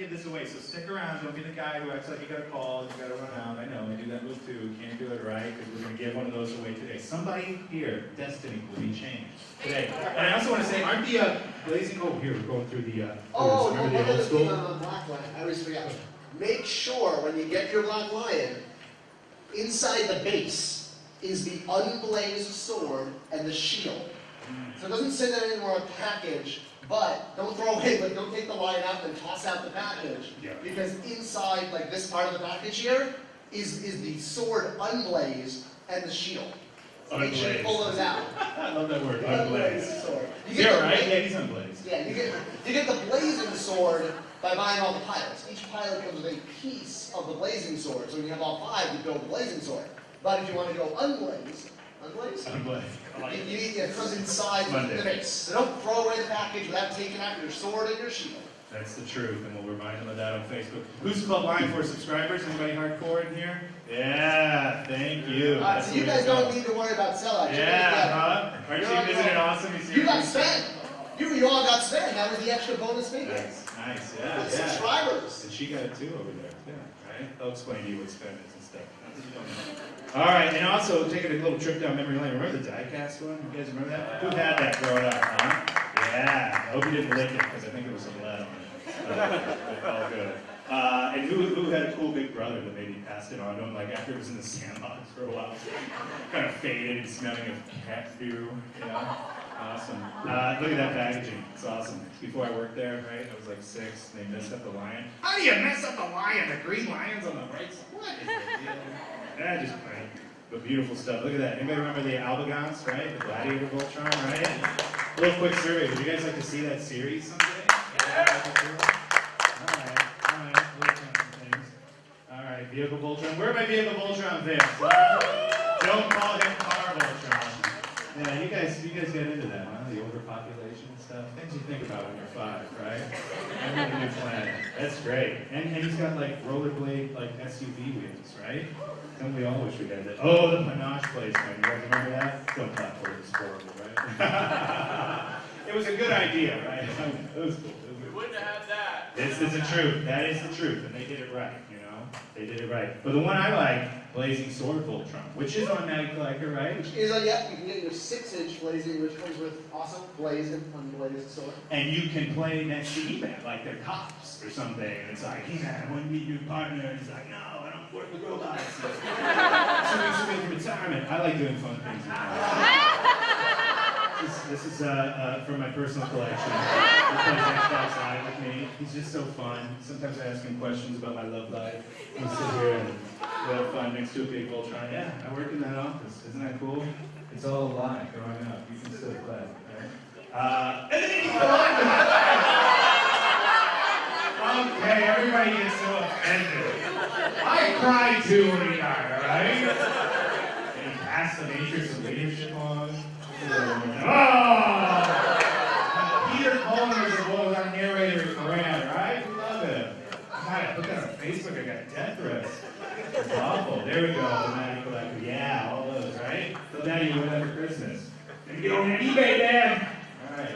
give this away, so stick around. Don't be the guy who acts like you got a call, you got to run out. I know, I do that move too. Can't do it right, because we're going to give one of those away today. Somebody here, destiny will be changed today. And I also want to say, aren't the blazing, oh, here, we're going through the, remember the old school? On the black lion, I always forget. Make sure when you get your black lion, inside the base is the unblazed sword and the shield. So it doesn't say that anymore on the package, but don't throw away, like don't take the lion out and toss out the package. Yeah. Because inside, like this part of the package here, is the sword unblazed and the shield. So make sure you pull those out. I love that word, unblazed. Sword. Zero, right? Yeah, he's unblazed. Yeah, you get the blazing sword by buying all the pilots. Each pilot comes with a piece of the blazing sword. So when you have all 5, you build the blazing sword. But if you want to go unblazed, it comes inside the base. So don't throw away the package without taking out your sword and your shield. That's the truth, and we'll remind them of that on Facebook. Who's Club Line for subscribers? Anybody hardcore in here? Yeah, thank you. So you guys don't need to worry about sellouts. Yeah, huh? Aren't you visiting awesome? You got spent. You all got spent. That was the extra bonus figure. Nice, yeah. Subscribers. And she got it too over there, too, right? I'll explain to you what spend is and stuff. All right, and also taking a little trip down memory lane. Remember the die-cast one? You guys remember that? Who had that growing up, huh? Yeah. I hope you didn't lick it, because I think there was some lead on it. All good. And who had a cool big brother that maybe passed it on to him, like after it was in the sandbox for a while? Kind of faded and smelling of cat poo, you know? Awesome. Look at that packaging. It's awesome. Before I worked there, right, I was like 6, and they messed up the lion. How do you mess up a lion? The green lion's on the right side. What is the deal? Just plain. But beautiful stuff. Look at that. Anybody remember the Albagons, right? The Gladiator Voltron, right? A little quick survey. Would you guys like to see that series someday? Yeah. All right. Vehicle Voltron. Where are my Vehicle Voltron fans? Don't call him Car Voltron. Yeah, you guys get into that, huh? The overpopulation and stuff. Things you think about when you're 5, right? I'm on a new planet. That's great. And he's got like rollerblade, like SUV wheels, right? Don't we all wish we had that? Oh, the panache placement. You guys remember that? Don't clap for it. It's horrible, right? It was a good idea, right? It was cool. We wouldn't have had that. This is the truth. That is the truth. And they did it right, you know? They did it right. But the one I like, Blazing Sword Voltron, which is on Natty Collector, right? Which is on, yeah, you can get your 6-inch blazing, which comes with awesome blazing, unblazed sword. And you can play next to He-Man, like they're cops or something. And it's like, He-Man, I want to meet your partner. And he's like, no, I don't work with robots. 2 weeks away from retirement. I like doing fun things. This is from my personal collection. He plays Xbox Live with me. He's just so fun. Sometimes I ask him questions about my love life. We sit here and we have fun next to a big Voltron. Yeah, I work in that office. Isn't that cool? It's all a lie growing up. You can still play. Right? And then you okay, everybody gets so offended. I cried too when he died, alright? And he passed the Matrix of Leadership on. Oh! Peter Coleman is the voice on narrator for Grant, right? We love it. God, look at our Facebook, I got death threats. It's awful. There we go, the Natty Collector. Yeah, all those, right? So now you win that for Christmas. And get on eBay, Dan! Alright.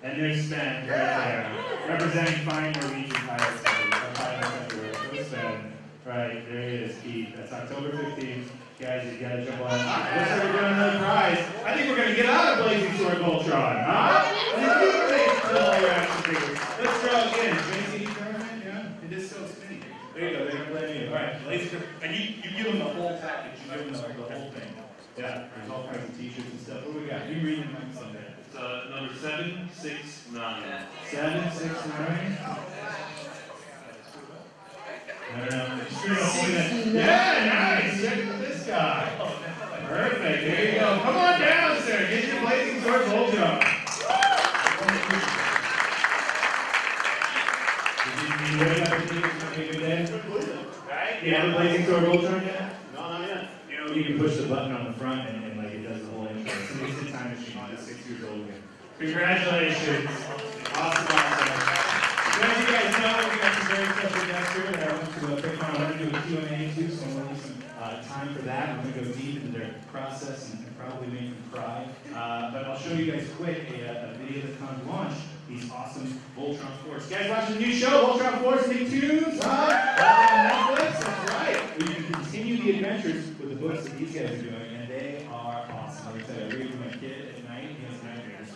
And there's Sven right there, representing fine Norwegian pilots everywhere. There's Sven. Right, there he is, Keith. That's October 15th. Guys, you gotta jump on. Looks like we're doing another prize. I think we're gonna get out of Blazing Sword Voltron, huh? Let's draw again. Tracy tournament, yeah? It is so spinny. There you go, they're gonna play me. Alright, Blazing. And you give them the whole package. You give them the whole thing. Yeah, there's all kinds of t-shirts and stuff. What do we got? You read them someday. It's number 769. 769. I don't know. Yeah, nice. Check out this guy. Perfect. There you go. Come on down, sir. Get your Blazing Sword Voltron. Right? You have a Blazing Sword Voltron yet? No, not yet. You know, you can push the button on the front and like it does the whole intro. It's an instant time machine. It's 6 years old again. Congratulations. Awesome. As you guys know, we got some very special guests here that I want to pick on. I want to do a Q&A too, so I'm going to leave some time for that. I'm going to go deep into their process and probably make them cry. But I'll show you guys quick a video that Con launched these awesome Voltron Force. You guys watching the new show, Voltron Force Big Tunes, huh? On Netflix, that's right. We can continue the adventures with the books that these guys are doing, and they are awesome. Like I said, I read to my kid at night, he has nightmares.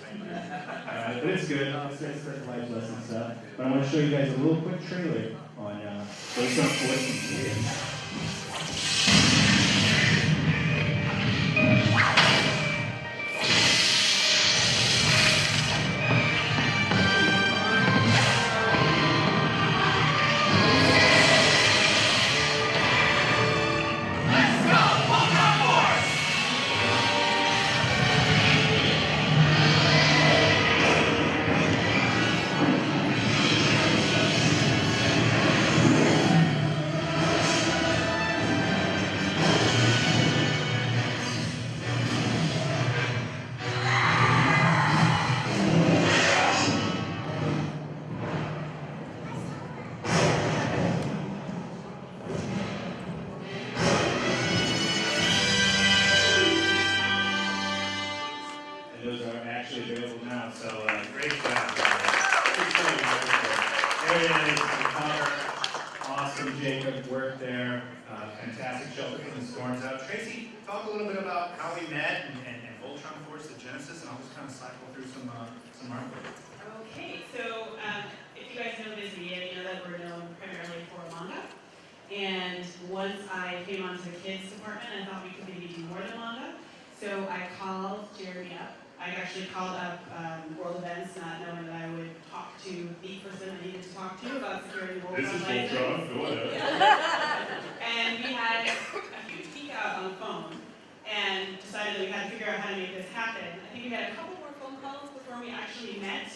But it's good, it's like life lesson stuff. But I want to show you guys a little quick trailer on Voltron Force. Those are actually available now, so great job. There it is, the cover. Awesome, Jacob, work there. Fantastic show, picking the storms out. Tracy, talk a little bit about how we met and Voltron Force, the genesis, and I'll just kind of cycle through some artwork. Okay, so if you guys know this media, you know that we're known primarily for manga. And once I came onto the kids department, I thought we could maybe do more than manga. So I called Jeremy up. I actually called up World Events, not knowing that I would talk to the person I needed to talk to about securing Voltron This is license. Voltron, go ahead. And we had a huge geek out on the phone and decided that we had to figure out how to make this happen. I think we had a couple more phone calls before we actually met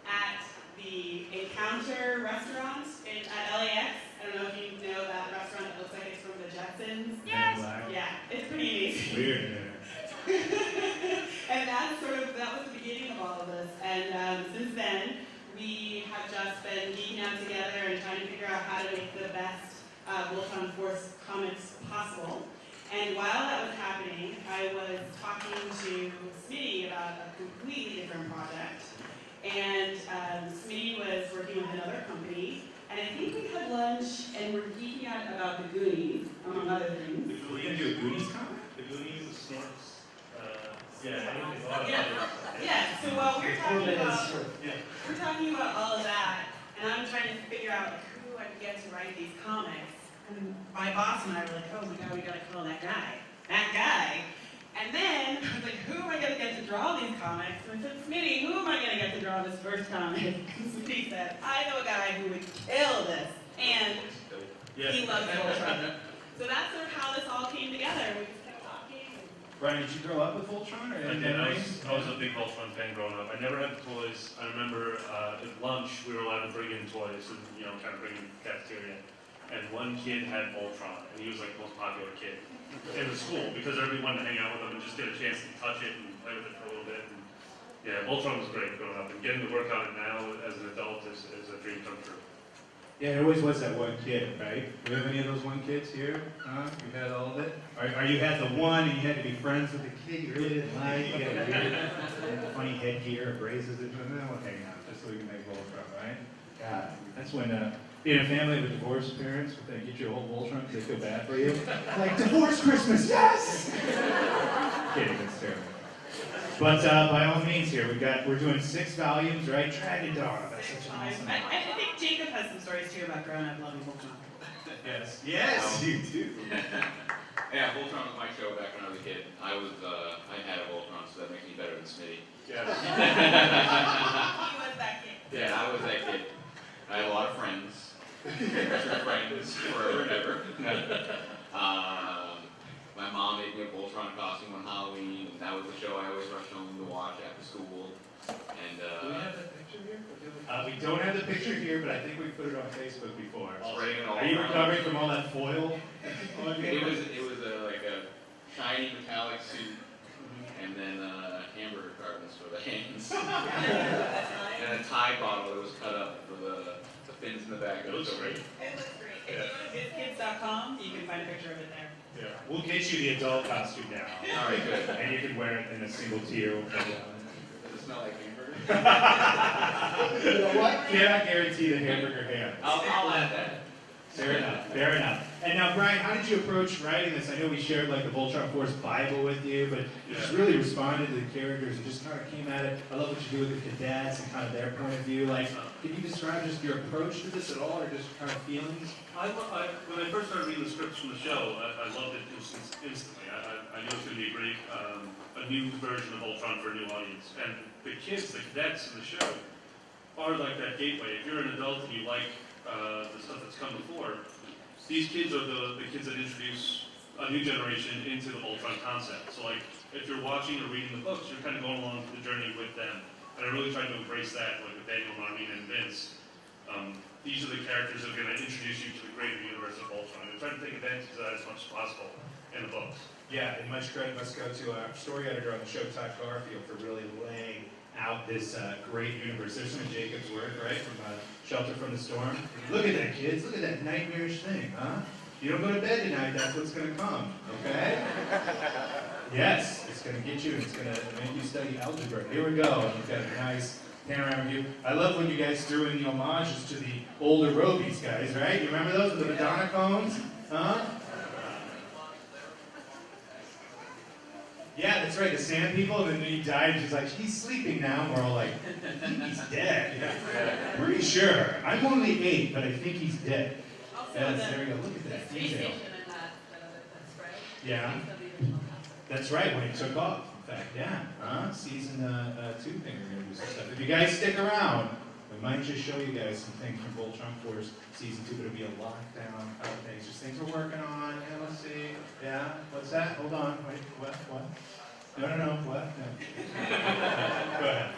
at the Encounter restaurant at LAX. I don't know if you know that restaurant that looks like it's from the Jetsons. Yes. Yeah, it's pretty amazing. Weird in there. And that was the beginning of all of this. And since then, we have just been geeking out together and trying to figure out how to make the best Voltron Force comics possible. And while that was happening, I was talking to Smitty about a completely different project. And Smitty was working with another company. And I think we had lunch and we're geeking out about the Goonies, among other things. Are we going to do a Goonies comic? The Goonies, the Snorks. Yeah, so while we're talking about all of that, and I'm trying to figure out who I can get to write these comics, and my boss and I were like, oh my god, we gotta call that guy. And then I was like, who am I gonna get to draw these comics? And I said, Smitty, who am I gonna get to draw this first comic? And Smitty said, I know a guy who would kill this, and he loves Voltron. So that's sort of how this all came together. We just kept talking. Brian, did you grow up with Voltron? Or I was a big Voltron fan growing up. I never had the toys. I remember at lunch we were allowed to bring in toys and kind of bring in the cafeteria. And one kid had Voltron, and he was like the most popular kid in the school because everybody wanted to hang out with him and just get a chance to touch it and play with it for a little bit. And yeah, Voltron was great growing up, and getting to work on it now as an adult is a dream come true. Yeah, there always was that one kid, right? Do we have any of those one kids here? Huh? You had all of it? Or you had the one and you had to be friends with the kid you really didn't like? You had weird, funny headgear or braces or something? We'll hang out just so we can make Voltron, right? God, that's when being a family with divorced parents, they get you a whole Voltron because they feel bad for you. Like, divorce Christmas, yes! Kidding, that's terrible. But by all means here, we're doing 6 volumes, right? Dragon Dog, that's such an awesome I think Jacob has some stories too about growing up loving Voltron. Yes. Yes, you do. Yeah, Voltron was my show back when I was a kid. I had a Voltron, so that makes me better than Smitty. Yeah. He was that kid. Yeah, I was that kid. I had a lot of friends. Friends forever and ever. My mom made me a Voltron costume on Halloween, and that was the show I always rushed home to watch after school. And Do we have that picture here? We don't have the picture here, but I think we put it on Facebook before. spraying it all Are you around. recovering from all that foil? It was like a shiny metallic suit, and then hamburger cartons for the hands, and a Tide bottle that was cut up for the fins in the back. It looks great. It looks great. If you go to bizkids.com, you can find a picture of it there. Yeah. We'll get you the adult costume now. All right, good. And you can wear it in a single tier. This smell like hamburger. You know what? Cannot guarantee the hamburger ham. I'll add that. Fair enough, fair enough. And now, Brian, how did you approach writing this? I know we shared like the Voltron Force Bible with you, but you just really responded to the characters and just kind of came at it. I love what you do with the cadets and kind of their point of view. Like, can you describe just your approach to this at all, or just kind of feelings? When I first started reading the scripts from the show, I loved it instantly. I knew it was going to be a great, a new version of Voltron for a new audience. And the kids, the cadets in the show, are like that gateway. If you're an adult and you like the stuff that's come before, these kids are the kids that introduce a new generation into the Voltron concept. So like, if you're watching or reading the books, you're kind of going along the journey with them. And I really tried to embrace that, like with Daniel, Marlene, and Vince. These are the characters that are going to introduce you to the greater universe of Voltron. And try to take advantage of that as much as possible in the books. Yeah, and much credit must go to our story editor on the show, Todd Garfield, for really laying out this great universe. There's some of Jacob's work, right, from Shelter from the Storm. Look at that, kids. Look at that nightmarish thing, huh? You don't go to bed tonight, that's what's going to come, okay? Yes, it's going to get you, it's going to make you study algebra. Here we go. And you've got a nice panorama view. I love when you guys threw in the homages to the older Robies guys, right? You remember those with the Madonna cones? Huh? Yeah, that's right, the sand people, and then he died, and she's like, he's sleeping now, and we're all like, I think he's dead. Yeah. Pretty sure. I'm only 8, but I think he's dead. Also, There we go, look at that space detail. station and that spread. Yeah, that's right, when he took off, in fact, yeah. Season 2 thing, we're going to do some stuff. If you guys stick around, we might just show you guys some things from Voltron Force Season 2, but it'll be a lockdown kind of things, just things we're working on. Yeah, let's see. Yeah, what's that? Hold on. Wait, what? No, what? No. Go ahead.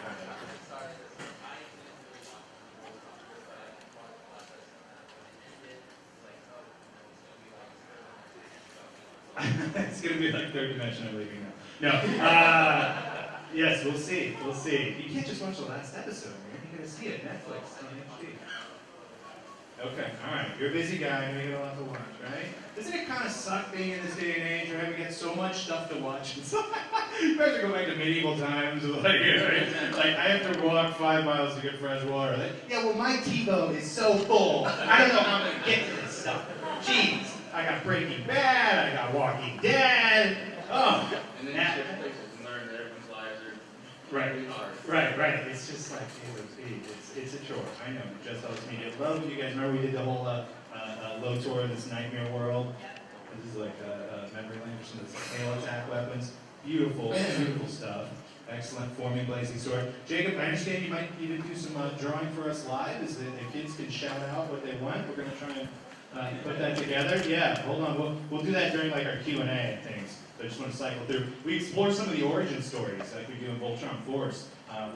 It's going to be like third dimension of leaving now. No. Yes, we'll see. We'll see. You can't just watch the last episode, man. You're going to see it. Netflix on HD. Okay, all right. You're a busy guy, and you got a lot to watch, right? Doesn't it kind of suck being in this day and age, right? We get so much stuff to watch. You guys are going back to medieval times, like I have to walk 5 miles to get fresh water. Like, yeah, well, my T-bone is so full. I don't know how I'm going to get to this stuff. Jeez, I got Breaking Bad, I got Walking Dead. Oh, And then you shift places and learn that everyone's lives are right. really hard. Right. It's just like it's a chore. I know. Just Us Media. Love you guys. Remember we did the whole low tour of this nightmare world. This is like memory lane for some of the hail attack weapons. Beautiful stuff. Excellent forming blazing sword. Jacob, I understand you might even do some drawing for us live. Is that the kids can shout out what they want? We're gonna try and put that together. Yeah. Hold on. We'll do that during like our Q&A and things. So I just want to cycle through. We explore some of the origin stories, like we do in Voltron Force,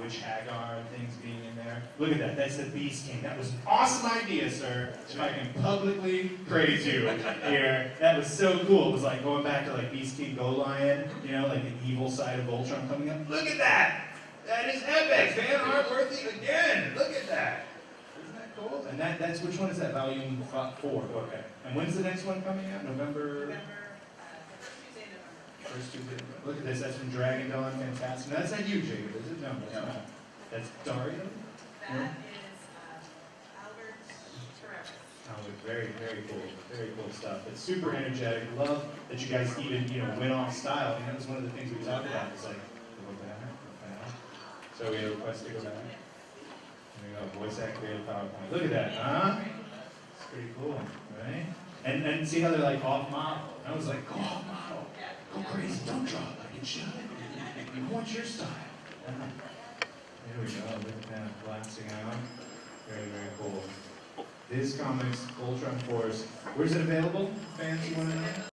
Witch Hagar and things being in there. Look at that. That's the Beast King. That was an awesome idea, sir. If I can publicly praise you here. That was so cool. It was like going back to like Beast King Go Lion, you know, like the evil side of Voltron coming up. Look at that. That is epic. Fan art worthy again. Look at that. Isn't that cool? And that's which one is that? Volume 4. Okay. And when's the next one coming out? November? First Tuesday. Look at this, that's from Dragon Dawn, fantastic. No, that's not you, Jacob, is it? No, that's not. That's Dario? That is Albert Ferreras. Oh, very cool stuff. It's super energetic. Love that you guys even, went off style. And that was one of the things we talked about. It's like, go back. So we have a request to go back. There we go, voice activated PowerPoint. Look at that, huh? It's pretty cool, right? And see how they're like off model. I was like, go off model. Go crazy, don't draw it like it should. I want your style. There we go, look at that blasting out. Very cool. This comics, Voltron Force. Where's it available? Fans, you want to know?